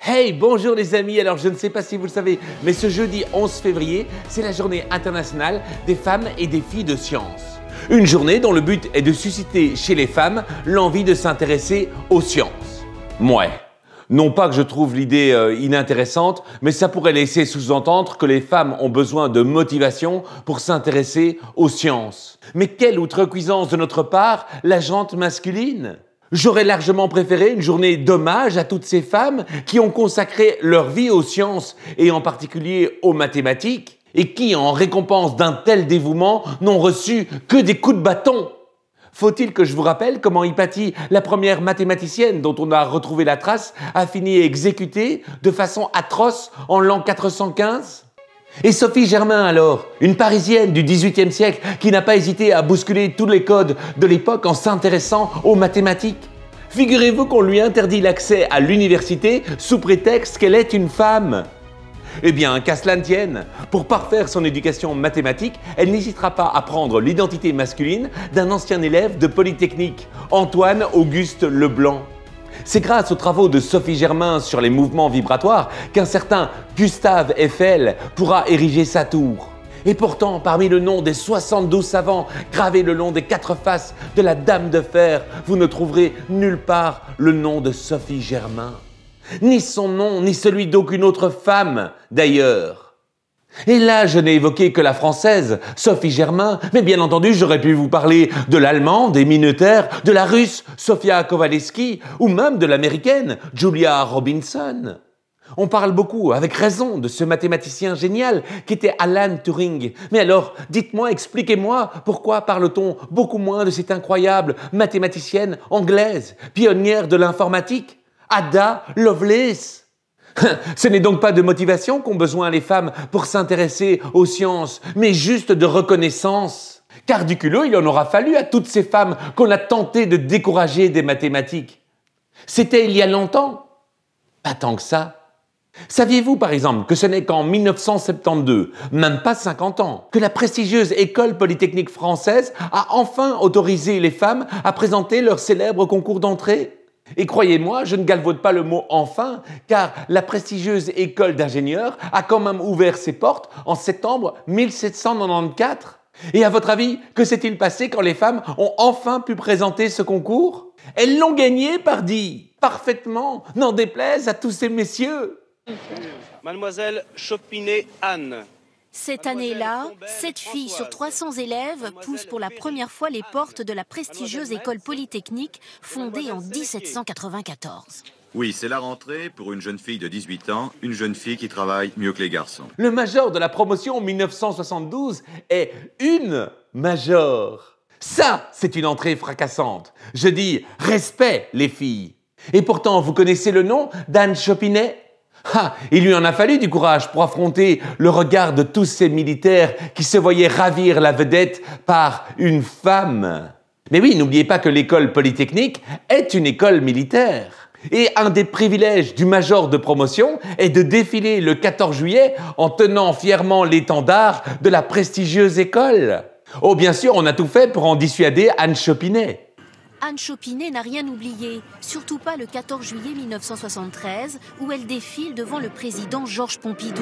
Hey, bonjour les amis. Alors je ne sais pas si vous le savez, mais ce jeudi 11 février, c'est la journée internationale des femmes et des filles de science. Une journée dont le but est de susciter chez les femmes l'envie de s'intéresser aux sciences. Mouais. Non pas que je trouve l'idée inintéressante, mais ça pourrait laisser sous-entendre que les femmes ont besoin de motivation pour s'intéresser aux sciences. Mais quelle outrecuidance de notre part, la gente masculine! J'aurais largement préféré une journée d'hommage à toutes ces femmes qui ont consacré leur vie aux sciences et en particulier aux mathématiques et qui, en récompense d'un tel dévouement, n'ont reçu que des coups de bâton. Faut-il que je vous rappelle comment Hypatie, la première mathématicienne dont on a retrouvé la trace, a fini exécutée de façon atroce en l'an 415 ? Et Sophie Germain alors, une Parisienne du XVIIIe siècle qui n'a pas hésité à bousculer tous les codes de l'époque en s'intéressant aux mathématiques. Figurez-vous qu'on lui interdit l'accès à l'université sous prétexte qu'elle est une femme. Eh bien, qu'à cela ne tienne, pour parfaire son éducation mathématique, elle n'hésitera pas à prendre l'identité masculine d'un ancien élève de Polytechnique, Antoine Auguste Leblanc. C'est grâce aux travaux de Sophie Germain sur les mouvements vibratoires qu'un certain Gustave Eiffel pourra ériger sa tour. Et pourtant, parmi le nom des 72 savants gravés le long des 4 faces de la Dame de Fer, vous ne trouverez nulle part le nom de Sophie Germain. Ni son nom, ni celui d'aucune autre femme, d'ailleurs. Et là, je n'ai évoqué que la française, Sophie Germain, mais bien entendu, j'aurais pu vous parler de l'allemande, des Minuters, de la russe, Sofia Kowalewski, ou même de l'américaine, Julia Robinson. On parle beaucoup, avec raison, de ce mathématicien génial qu'était Alan Turing. Mais alors, dites-moi, expliquez-moi, pourquoi parle-t-on beaucoup moins de cette incroyable mathématicienne anglaise, pionnière de l'informatique, Ada Lovelace? Ce n'est donc pas de motivation qu'ont besoin les femmes pour s'intéresser aux sciences, mais juste de reconnaissance. Car du culot, il en aura fallu à toutes ces femmes qu'on a tenté de décourager des mathématiques. C'était il y a longtemps. Pas tant que ça. Saviez-vous par exemple que ce n'est qu'en 1972, même pas 50 ans, que la prestigieuse École Polytechnique française a enfin autorisé les femmes à présenter leur célèbre concours d'entrée ? Et croyez-moi, je ne galvaude pas le mot « enfin », car la prestigieuse école d'ingénieurs a quand même ouvert ses portes en septembre 1794. Et à votre avis, que s'est-il passé quand les femmes ont enfin pu présenter ce concours? Elles l'ont gagné, pardi, parfaitement, n'en déplaise à tous ces messieurs. Mademoiselle Chopinet-Anne. Cette année-là, 7 filles sur 300 élèves poussent pour la première fois les portes de la prestigieuse école polytechnique fondée en 1794. Oui, c'est la rentrée pour une jeune fille de 18 ans, une jeune fille qui travaille mieux que les garçons. Le major de la promotion 1972 est une major. Ça, c'est une entrée fracassante. Je dis respect, les filles. Et pourtant, vous connaissez le nom d'Anne Chopinet ? Ah, il lui en a fallu du courage pour affronter le regard de tous ces militaires qui se voyaient ravir la vedette par une femme. Mais oui, n'oubliez pas que l'école polytechnique est une école militaire. Et un des privilèges du major de promotion est de défiler le 14 juillet en tenant fièrement l'étendard de la prestigieuse école. Oh, bien sûr, on a tout fait pour en dissuader Anne Chopinet. Anne Chopinet n'a rien oublié, surtout pas le 14 juillet 1973, où elle défile devant le président Georges Pompidou.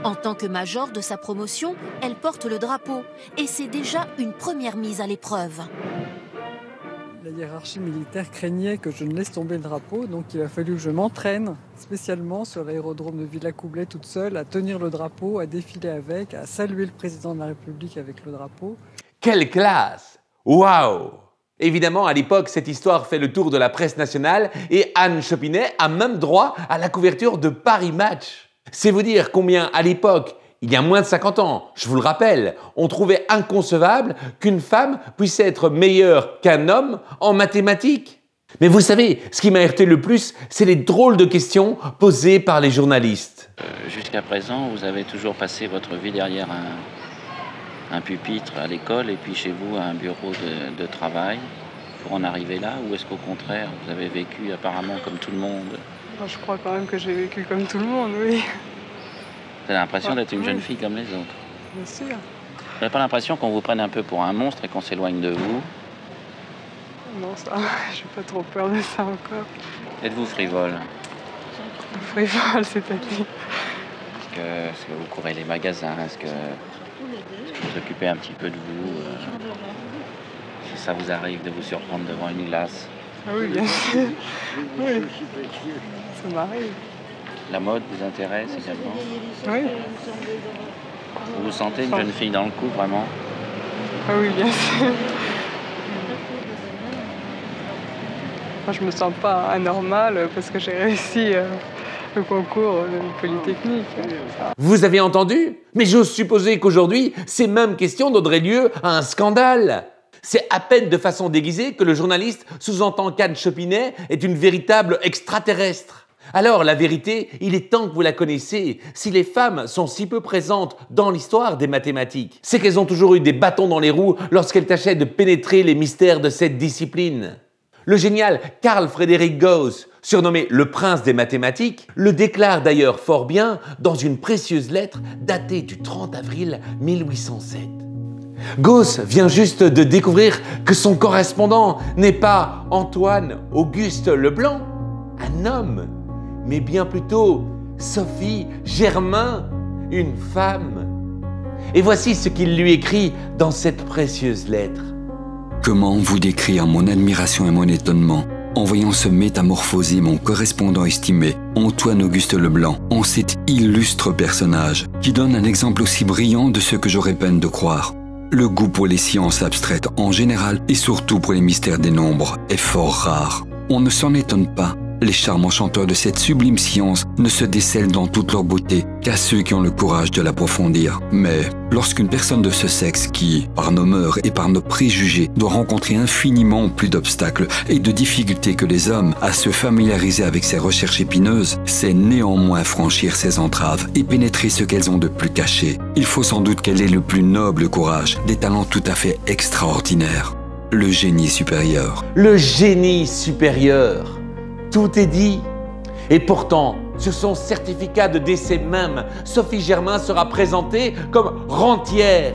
En tant que major de sa promotion, elle porte le drapeau, et c'est déjà une première mise à l'épreuve. La hiérarchie militaire craignait que je ne laisse tomber le drapeau, donc il a fallu que je m'entraîne spécialement sur l'aérodrome de Villacoublay toute seule, à tenir le drapeau, à défiler avec, à saluer le président de la République avec le drapeau. Quelle classe! Waouh! Évidemment, à l'époque, cette histoire fait le tour de la presse nationale et Anne Chopinet a même droit à la couverture de Paris Match. C'est vous dire combien, à l'époque, il y a moins de 50 ans, je vous le rappelle, on trouvait inconcevable qu'une femme puisse être meilleure qu'un homme en mathématiques. Mais vous savez, ce qui m'a heurté le plus, c'est les drôles de questions posées par les journalistes. Jusqu'à présent, vous avez toujours passé votre vie derrière un pupitre à l'école et puis chez vous un bureau de travail pour en arriver là, ou est-ce qu'au contraire vous avez vécu apparemment comme tout le monde? Je crois quand même que j'ai vécu comme tout le monde, oui. Vous avez l'impression d'être une jeune fille comme les autres? Bien sûr. Vous n'avez pas l'impression qu'on vous prenne un peu pour un monstre et qu'on s'éloigne de vous? Non, ça, j'ai pas trop peur de ça encore. Êtes-vous frivole? Frivole, c'est-à-dire? Est-ce que vous courez les magasins? Est-ce que vous occupez un petit peu de vous? Si ça vous arrive de vous surprendre devant une glace? Ah oui, bien sûr. Oui, ça m'arrive. La mode vous intéresse également? Oui. Vous vous sentez une jeune fille dans le coup, vraiment? Ah oui, bien sûr. Moi, je me sens pas anormale parce que j'ai réussi le concours de Polytechnique. Vous avez entendu? Mais j'ose supposer qu'aujourd'hui, ces mêmes questions donneraient lieu à un scandale. C'est à peine de façon déguisée que le journaliste sous-entend qu'Anne Chopinet est une véritable extraterrestre. Alors, la vérité, il est temps que vous la connaissiez. Si les femmes sont si peu présentes dans l'histoire des mathématiques, c'est qu'elles ont toujours eu des bâtons dans les roues lorsqu'elles tâchaient de pénétrer les mystères de cette discipline. Le génial Carl Friedrich Gauss, surnommé le prince des mathématiques, le déclare d'ailleurs fort bien dans une précieuse lettre datée du 30 avril 1807. Gauss vient juste de découvrir que son correspondant n'est pas Antoine Auguste Leblanc, un homme, mais bien plutôt Sophie Germain, une femme. Et voici ce qu'il lui écrit dans cette précieuse lettre. Comment vous décrire mon admiration et mon étonnement en voyant se métamorphoser mon correspondant estimé, Antoine-Auguste Leblanc, en cet illustre personnage qui donne un exemple aussi brillant de ce que j'aurais peine de croire. Le goût pour les sciences abstraites en général et surtout pour les mystères des nombres est fort rare. On ne s'en étonne pas. Les charmes enchanteurs de cette sublime science ne se décèlent dans toute leur beauté qu'à ceux qui ont le courage de l'approfondir. Mais lorsqu'une personne de ce sexe qui, par nos mœurs et par nos préjugés, doit rencontrer infiniment plus d'obstacles et de difficultés que les hommes à se familiariser avec ces recherches épineuses, sait néanmoins franchir ces entraves et pénétrer ce qu'elles ont de plus caché, il faut sans doute qu'elle ait le plus noble courage, des talents tout à fait extraordinaires. Le génie supérieur. Le génie supérieur. Tout est dit. Et pourtant, sur son certificat de décès même, Sophie Germain sera présentée comme rentière.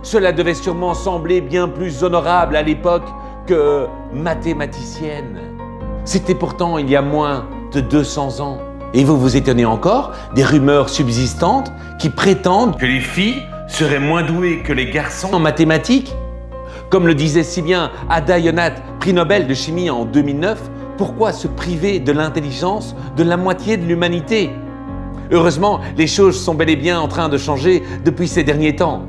Cela devait sûrement sembler bien plus honorable à l'époque que mathématicienne. C'était pourtant il y a moins de 200 ans. Et vous vous étonnez encore des rumeurs subsistantes qui prétendent que les filles seraient moins douées que les garçons en mathématiques? Comme le disait si bien Ada Yonath, prix Nobel de chimie en 2009, pourquoi se priver de l'intelligence de la moitié de l'humanité? Heureusement, les choses sont bel et bien en train de changer depuis ces derniers temps.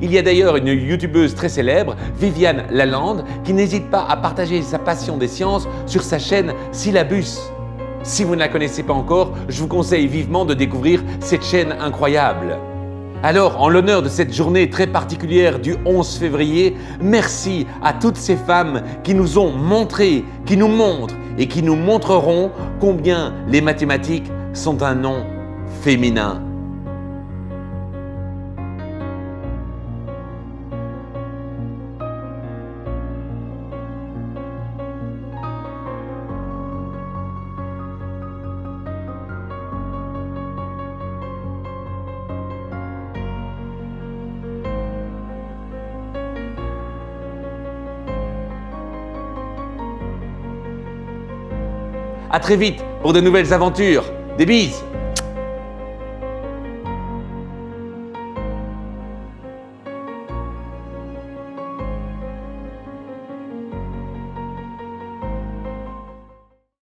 Il y a d'ailleurs une youtubeuse très célèbre, Viviane Lalande, qui n'hésite pas à partager sa passion des sciences sur sa chaîne Syllabus. Si vous ne la connaissez pas encore, je vous conseille vivement de découvrir cette chaîne incroyable. Alors, en l'honneur de cette journée très particulière du 11 février, merci à toutes ces femmes qui nous ont montré, qui nous montrent et qui nous montreront combien les mathématiques sont un nom féminin. À très vite pour de nouvelles aventures. Des bises!